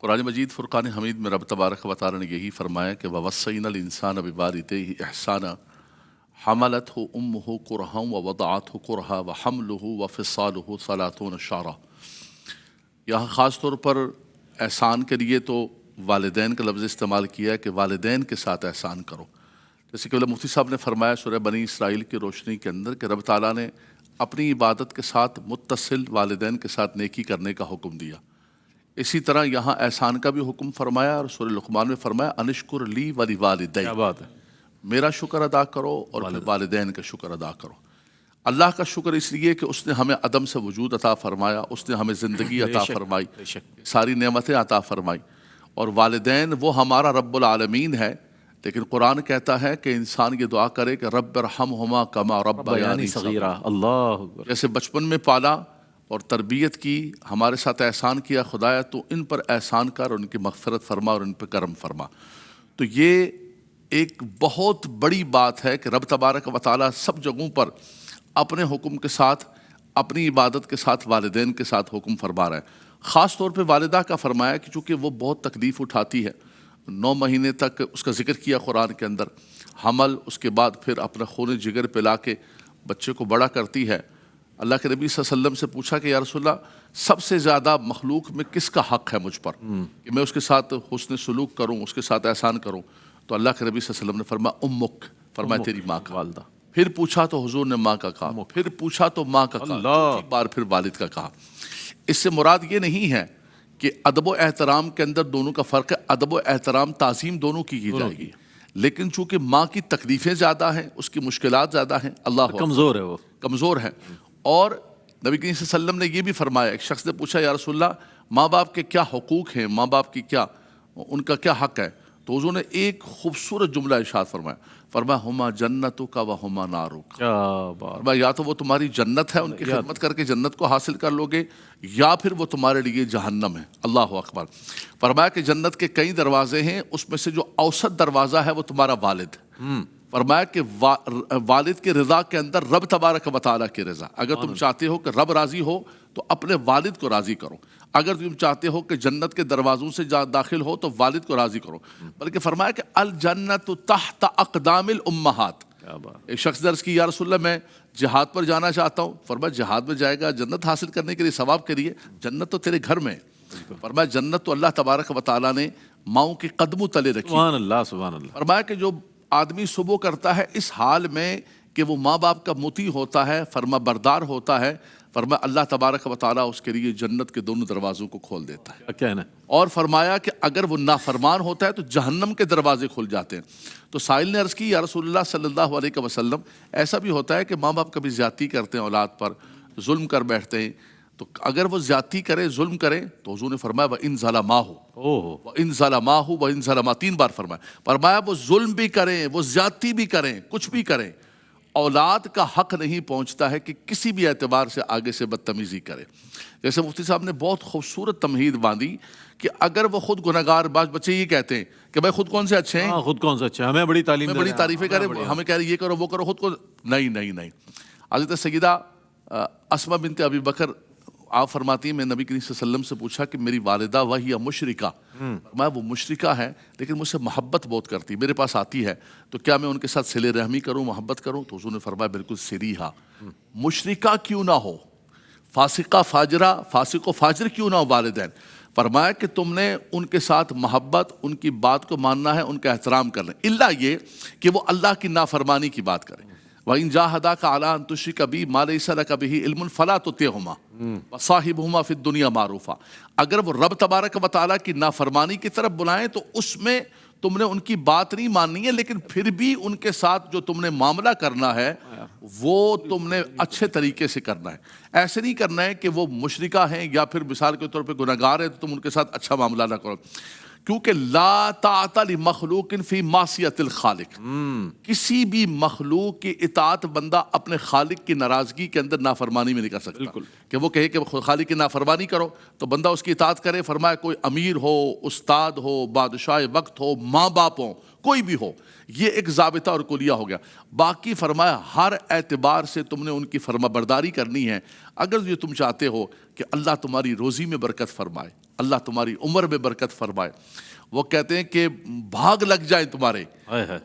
قرآن مجید فرقان حمید میں رب تبارک و تعالی نے یہی فرمایا کہ وَوَصَّيْنَا الْإِنسَانَ بِوَالِدَيْهِ إِحْسَانًا حَمَلَتْهُ أُمُّهُ كُرْهًا وَوَضَعَتْهُ كُرْهًا وَحَمْلُهُ وَفِصَالُهُ 30 شهرًا۔ یہاں خاص طور پر احسان کے لیے تو والدین کا لفظ استعمال کیا ہے کہ والدین کے ساتھ احسان کرو، جیسے کہ مفتی صاحب نے فرمایا سورہ بنی اسرائیل کی روشنی کے اندر کہ رب تعالیٰ نے اپنی عبادت کے ساتھ متصل والدین کے ساتھ نیکی کرنے کا حکم دیا۔ اسی طرح یہاں احسان کا بھی حکم فرمایا اور سورہ لقمان میں فرمایا انشکر لی ولی والدی، کیا بات ہے، میرا شکر ادا کرو اور پھر والدین کا شکر ادا کرو۔ اللہ کا شکر اس لیے کہ اس نے ہمیں عدم سے وجود عطا فرمایا، اس نے ہمیں زندگی عطا فرمائی، ساری نعمتیں عطا فرمائی، اور والدین وہ ہمارا رب العالمین ہے۔ لیکن قرآن کہتا ہے کہ انسان یہ دعا کرے کہ رب ارحمہما کما ربیانی صغیرا، اللہ اکبر، جیسے بچپن میں پالا اور تربیت کی، ہمارے ساتھ احسان کیا خدایا، تو ان پر احسان کر، ان کی مغفرت فرما اور ان پہ کرم فرما۔ تو یہ ایک بہت بڑی بات ہے کہ رب تبارک و تعالیٰ سب جگہوں پر اپنے حکم کے ساتھ، اپنی عبادت کے ساتھ والدین کے ساتھ حکم فرما رہا ہے۔ خاص طور پہ والدہ کا فرمایا کہ چونکہ وہ بہت تکلیف اٹھاتی ہے، 9 مہینے تک اس کا ذکر کیا قرآن کے اندر، حمل، اس کے بعد پھر اپنا خون جگر پلا کے بچے کو بڑا کرتی ہے۔ اللہ کے نبی صلی اللہ علیہ وسلم سے پوچھا کہ یا رسول اللہ، سب سے زیادہ مخلوق میں کس کا حق ہے مجھ پر کہ میں اس کے ساتھ حسن سلوک کروں، اس کے ساتھ احسان کروں؟ تو اللہ کے نبی صلی اللہ علیہ وسلم نے فرمایا امک، فرمایا تیری ماں کا۔ والدہ، پھر پوچھا تو حضور نے ماں کا کہا، پھر پوچھا تو ماں کا کہا، چوتھی بار پھر والد کا کہا۔ اس سے مراد یہ نہیں ہے کہ ادب و احترام کے اندر دونوں کا فرق ہے، ادب و احترام تعظیم دونوں کی جائے گی، لیکن چونکہ ماں کی تکلیفیں زیادہ ہیں، اس کی مشکلات زیادہ ہیں، اللہ کمزور ہے، وہ کمزور ہے۔ اور نبی کریم صلی اللہ علیہ وسلم نے یہ بھی فرمایا، ایک شخص نے پوچھا یا رسول اللہ ماں باپ کے کیا حقوق ہیں، ماں باپ کی کیا، ان کا کیا حق ہے؟ تو حضور نے ایک خوبصورت جملہ ارشاد فرمایا ہما جنتک و ہما نارک، کیا بات، فرمایا یا تو وہ تمہاری جنت ہے، ان کی خدمت کر کے جنت کو حاصل کر لو گے، یا پھر وہ تمہارے لیے جہنم ہے۔ اللہ اکبر۔ فرمایا کہ جنت کے کئی دروازے ہیں، اس میں سے جو اوسط دروازہ ہے وہ تمہارا والد ہے۔ فرمایا کہ والد کے رضا کے اندر رب تبارک و تعالیٰ کی رضا، اگر تم چاہتے ہو کہ رب راضی ہو تو اپنے والد کو راضی کرو، اگر تم چاہتے ہو کہ جنت کے دروازوں سے داخل ہو تو والد کو راضی کرو۔ بلکہ فرمایا کہ الجنت تحت اقدام الامہات۔ ایک شخص نے عرض کی یا رسول اللہ میں جہاد پر جانا چاہتا ہوں، فرمایا جہاد میں جائے گا جنت حاصل کرنے کے لیے، ثواب کے لیے؟ جنت تو تیرے گھر میں ہے۔ فرمایا جنت تو اللہ تبارک و تعالیٰ نے ماؤں کے قدموں تلے رکھی۔ سبحان اللہ، سبحان اللہ۔ فرمایا کہ جو آدمی صبح کرتا ہے اس حال میں کہ وہ ماں باپ کا مطیع ہوتا ہے، فرما بردار ہوتا ہے، فرمایا اللہ تبارک و تعالیٰ اس کے لیے جنت کے دونوں دروازوں کو کھول دیتا ہے۔ کیا کہنا ہے؟ اور فرمایا کہ اگر وہ نافرمان ہوتا ہے تو جہنم کے دروازے کھل جاتے ہیں۔ تو سائل نے عرض کی یا رسول اللہ صلی اللہ علیہ وسلم، ایسا بھی ہوتا ہے کہ ماں باپ کبھی زیادتی کرتے ہیں اولاد پر، ظلم کر بیٹھتے ہیں، تو اگر وہ زیادتی کرے، ظلم کرے، تو حضور نے فرمایا وَإِن ظَلَمَاهُ وَإِن ظَلَمَاهُ وَإِن ظَلَمَا، 3 بار فرمایا وہ ظلم بھی کریں، وہ زیادتی بھی کریں، کچھ بھی کریں، اولاد کا حق نہیں پہنچتا ہے کہ کسی بھی اعتبار سے آگے سے بدتمیزی کرے۔ جیسے مفتی صاحب نے بہت خوبصورت تمہید باندھی کہ اگر وہ خود گناہگار، بعض بچے یہ کہتے ہیں کہ بھائی خود کون سے اچھے ہیں، خود کون سا اچھا ہے، ہمیں بڑی تعلیم، ہمیں بڑی تعریفیں کریں، ہمیں کہہ رہے یہ کرو وہ کرو، خود کو نہیں۔ حضرت سیدہ اسماء بنت ابی بکر آپ فرماتی ہیں میں نبی کریم صلی اللہ علیہ وسلم سے پوچھا کہ میری والدہ وہی مشرکہ، میں وہ مشرکہ ہے لیکن مجھ سے محبت بہت کرتی، میرے پاس آتی ہے، تو کیا میں ان کے ساتھ صلہ رحمی کروں، محبت کروں؟ تو حضور نے فرمایا بالکل صریحہ، مشرکہ کیوں نہ ہو، فاسقہ فاجرہ، فاسق و فاجر کیوں نہ ہو والدین، فرمایا کہ تم نے ان کے ساتھ محبت، ان کی بات کو ماننا ہے، ان کا احترام کرنا ہے، الا یہ کہ وہ اللہ کی نافرمانی کی بات کریں۔ وَإِن جَاهَدَاكَ عَلَىٰ أَن تُشْرِكَ بِي مَا لَيْسَ لَكَ بِهِ عِلْمٌ فَلَا تُطِعْهُمَا وَصَاحِبْهُمَا فِي الدُّنْيَا مَعْرُوفًا، اگر وہ رب تبارک و تعالیٰ کی نافرمانی کی طرف بلائیں تو اس میں تم نے ان کی بات نہیں ماننی ہے، لیکن پھر بھی ان کے ساتھ جو تم نے معاملہ کرنا ہے وہ تم نے اچھے طریقے سے کرنا ہے۔ ایسے نہیں کرنا ہے کہ وہ مشرکہ ہیں یا پھر مثال کے طور پہ گناہگار ہیں تو تم ان کے ساتھ اچھا معاملہ نہ کرو، کیونکہ لا طاعت لمخلوق فی معصیت الخالق، کسی بھی مخلوق کی اطاعت بندہ اپنے خالق کی ناراضگی کے اندر نافرمانی میں نہیں کر سکتا، کہ وہ کہے کہ خالق کی نافرمانی کرو تو بندہ اس کی اطاعت کرے۔ فرمایا کوئی امیر ہو، استاد ہو، بادشاہ وقت ہو، ماں باپ ہو، کوئی بھی ہو، یہ ایک ضابطہ اور کلیہ ہو گیا۔ باقی فرمایا ہر اعتبار سے تم نے ان کی فرما برداری کرنی ہے، اگر یہ تم چاہتے ہو کہ اللہ تمہاری روزی میں برکت فرمائے، اللہ تمہاری عمر میں برکت فرمائے. وہ کہتے ہیں کہ بھاگ لگ جائیں تمہارے.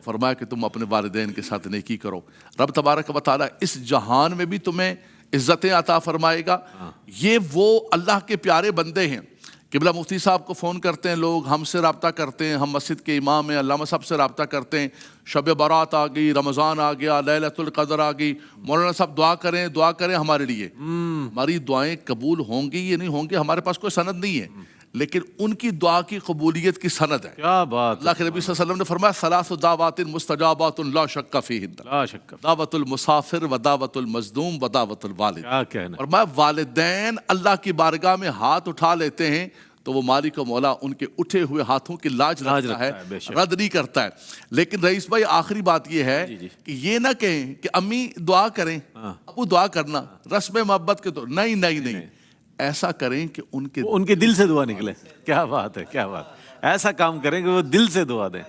فرمایا کہ تم اپنے والدین کے ساتھ نیکی کرو. رب تبارک و تعالیٰ اس جہان میں بھی تمہیں عزتیں عطا فرمائے گا. یہ وہ اللہ کے پیارے بندے ہیں. قبلہ مفتی صاحب کو فون کرتے ہیں لوگ, ہم سے رابطہ کرتے ہیں, ہم مسجد کے امام ہیں, علامہ صاحب سے رابطہ کرتے ہیں, شب برات آ گئی, رمضان آ گیا, لیلۃ القدر آ گئی, مولانا صاحب دعا کریں ہمارے لیے. ہماری دعائیں قبول ہوں گی یا نہیں ہوں گی ہمارے پاس کوئی سند نہیں ہے, لیکن ان کی دعا کی قبولیت کی سند ہے. کیا بات. اللہ کے نبی صلی اللہ علیہ وسلم نے فرمایا ثلاث دعوات مستجابات لا شک فیہن, لا شک. دعوت المسافر و دعوت المظلوم و دعوت الوالد. کیا کہنا. اور میں والدین اللہ کی بارگاہ میں ہاتھ اٹھا لیتے ہیں تو وہ مالک و مولا ان کے اٹھے ہوئے ہاتھوں کی لاج رکھتا ہے, رد نہیں کرتا ہے. لیکن رئیس بھائی آخری بات یہ ہے کہ یہ نہ کہیں کہ امی دعا کریں, ابو دعا کرنا, رسم محبت کے تو نہیں, ایسا کریں کہ ان کے دل سے دعا نکلے. کیا بات ہے, کیا بات. ایسا کام کریں کہ وہ دل سے دعا دیں.